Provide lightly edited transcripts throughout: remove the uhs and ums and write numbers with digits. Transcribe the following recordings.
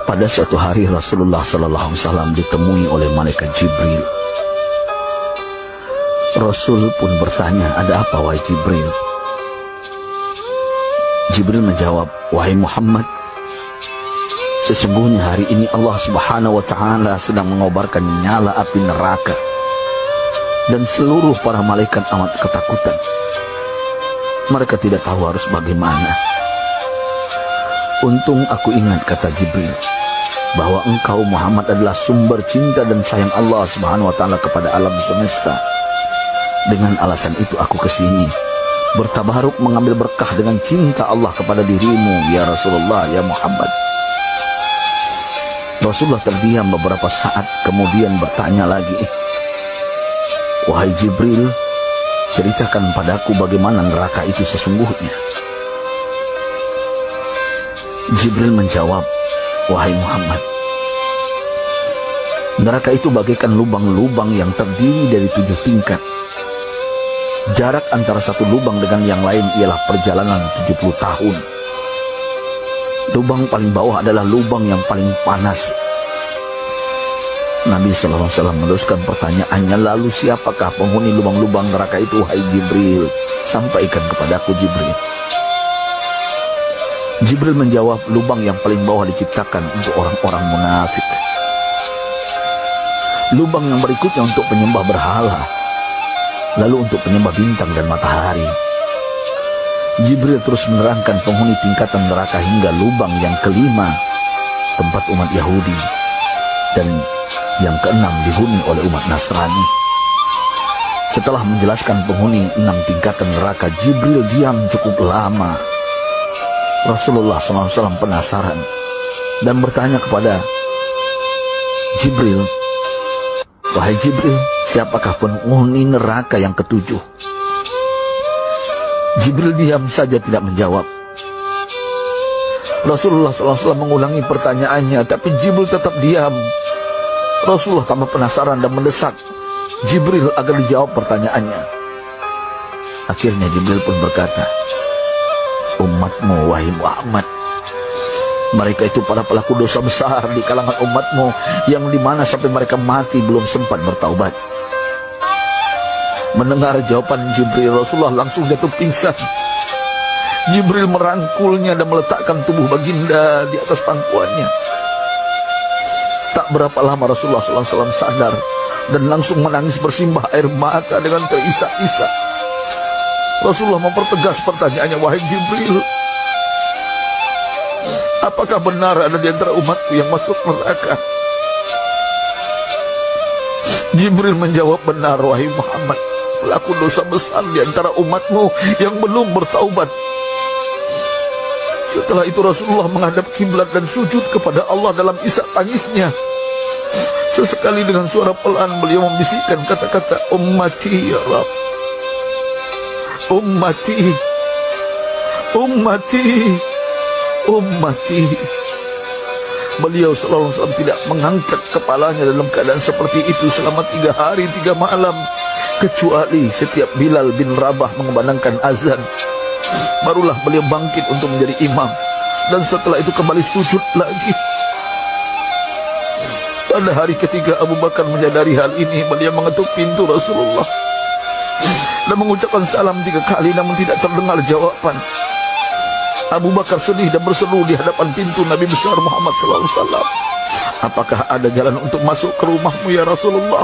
Pada suatu hari Rasulullah SAW ditemui oleh malaikat Jibril. Rasul pun bertanya, "Ada apa wahai Jibril?" Jibril menjawab, "Wahai Muhammad, sesungguhnya hari ini Allah Subhanahu wa Ta'ala sedang mengobarkan nyala api neraka, dan seluruh para malaikat amat ketakutan. Mereka tidak tahu harus bagaimana. Untung aku ingat," kata Jibril, "bahwa engkau Muhammad adalah sumber cinta dan sayang Allah Subhanahu wa Ta'ala kepada alam semesta. Dengan alasan itu aku kesini, bertabaruk mengambil berkah dengan cinta Allah kepada dirimu, ya Rasulullah, ya Muhammad." Rasulullah terdiam beberapa saat, kemudian bertanya lagi, "Wahai Jibril, ceritakan padaku bagaimana neraka itu sesungguhnya." Jibril menjawab, "Wahai Muhammad, neraka itu bagaikan lubang-lubang yang terdiri dari 7 tingkat. Jarak antara satu lubang dengan yang lain ialah perjalanan 70 tahun. Lubang paling bawah adalah lubang yang paling panas." Nabi SAW meneruskan pertanyaannya, "Lalu siapakah penghuni lubang-lubang neraka itu, wahai Jibril? Sampaikan kepadaku, Jibril." Jibril menjawab, "Lubang yang paling bawah diciptakan untuk orang-orang munafik. Lubang yang berikutnya untuk penyembah berhala, lalu untuk penyembah bintang dan matahari." Jibril terus menerangkan penghuni tingkatan neraka hingga lubang yang kelima, tempat umat Yahudi, dan yang keenam dihuni oleh umat Nasrani. Setelah menjelaskan penghuni 6 tingkatan neraka, Jibril diam cukup lama. Rasulullah SAW penasaran dan bertanya kepada Jibril, "Wahai Jibril, siapakah penghuni neraka yang ketujuh?" Jibril diam saja tidak menjawab. Rasulullah SAW mengulangi pertanyaannya, tapi Jibril tetap diam. Rasulullah tambah penasaran dan mendesak Jibril agar dijawab pertanyaannya. Akhirnya Jibril pun berkata, "Umatmu, wahai Muhammad, mereka itu para pelaku dosa besar di kalangan umatmu, yang dimana sampai mereka mati belum sempat bertaubat." Mendengar jawaban Jibril, Rasulullah langsung jatuh pingsan. Jibril merangkulnya dan meletakkan tubuh baginda di atas pangkuannya. Tak berapa lama Rasulullah SAW sadar dan langsung menangis bersimbah air mata dengan terisak-isak. Rasulullah mempertegas pertanyaannya, "Wahai Jibril, apakah benar ada di antara umatku yang masuk neraka?" Jibril menjawab, "Benar, wahai Muhammad, pelaku dosa besar di antara umatmu yang belum bertaubat." Setelah itu Rasulullah menghadap kiblat dan sujud kepada Allah dalam isak tangisnya. Sesekali dengan suara pelan beliau membisikkan kata-kata, "Ummati ya Rabb, ummati, ummati, ummati." Beliau SAW tidak mengangkat kepalanya dalam keadaan seperti itu selama 3 hari 3 malam, kecuali setiap Bilal bin Rabah mengumandangkan azan, barulah beliau bangkit untuk menjadi imam, dan setelah itu kembali sujud lagi. Pada hari ketiga Abu Bakar menyadari hal ini, beliau mengetuk pintu Rasulullah dan mengucapkan salam 3 kali, namun tidak terdengar jawaban. Abu Bakar sedih dan berseru di hadapan pintu Nabi besar Muhammad SAW, "Apakah ada jalan untuk masuk ke rumahmu ya Rasulullah?"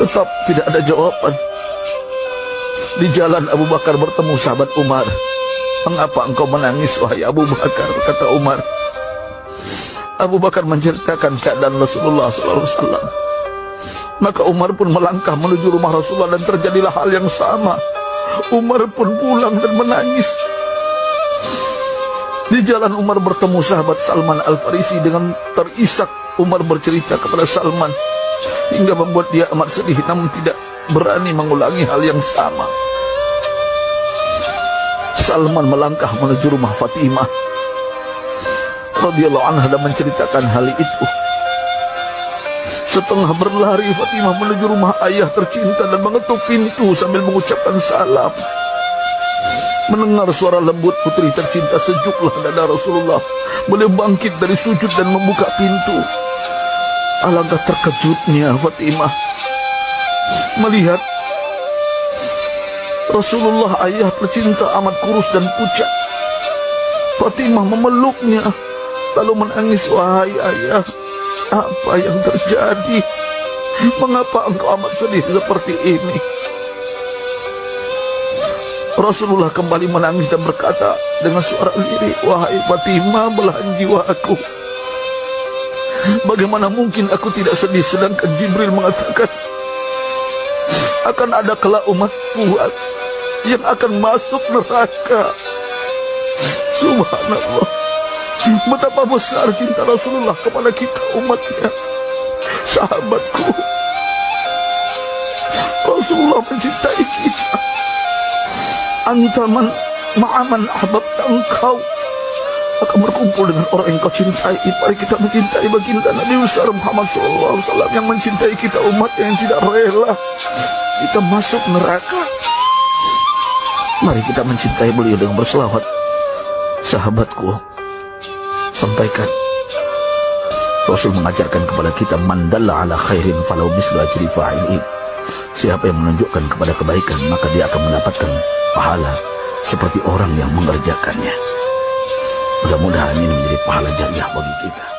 Tetap tidak ada jawaban. Di jalan Abu Bakar bertemu sahabat Umar. "Mengapa engkau menangis, wahai Abu Bakar?" kata Umar. Abu Bakar menceritakan keadaan Rasulullah SAW. Maka Umar pun melangkah menuju rumah Rasulullah dan terjadilah hal yang sama. Umar pun pulang dan menangis. Di jalan Umar bertemu sahabat Salman Al-Farisi. Dengan terisak Umar bercerita kepada Salman hingga membuat dia amat sedih, namun tidak berani mengulangi hal yang sama. Salman melangkah menuju rumah Fatimah radhiyallahu anha dan menceritakan hal itu. Setengah berlari Fatimah menuju rumah ayah tercinta dan mengetuk pintu sambil mengucapkan salam. Mendengar suara lembut putri tercinta, sejuklah dada Rasulullah. Beliau bangkit dari sujud dan membuka pintu. Alangkah terkejutnya Fatimah melihat Rasulullah, ayah tercinta, amat kurus dan pucat. Fatimah memeluknya lalu menangis. Wahai ayah, apa yang terjadi? Mengapa engkau amat sedih seperti ini? Rasulullah kembali menangis dan berkata dengan suara lirih, wahai Fatimah, belahan jiwaku, bagaimana mungkin aku tidak sedih sedangkan Jibril mengatakan akan ada kelak umatku yang akan masuk neraka. Subhanallah, betapa besar cinta Rasulullah kepada kita umatnya. Sahabatku, Rasulullah mencintai kita. Antaman ma'aman ahbabta, engkau akan berkumpul dengan orang yang kau cintai. Mari kita mencintai baginda Nabi besar Muhammad SAW yang mencintai kita, umat yang tidak rela kita masuk neraka. Mari kita mencintai beliau dengan berselawat. Sahabatku, sampaikan, Rasul mengajarkan kepada kita, man dalla ala khairin falau mislu ajri fa'ilin. Siapa yang menunjukkan kepada kebaikan, maka dia akan mendapatkan pahala seperti orang yang mengerjakannya. Mudah-mudahan ini menjadi pahala jariah bagi kita.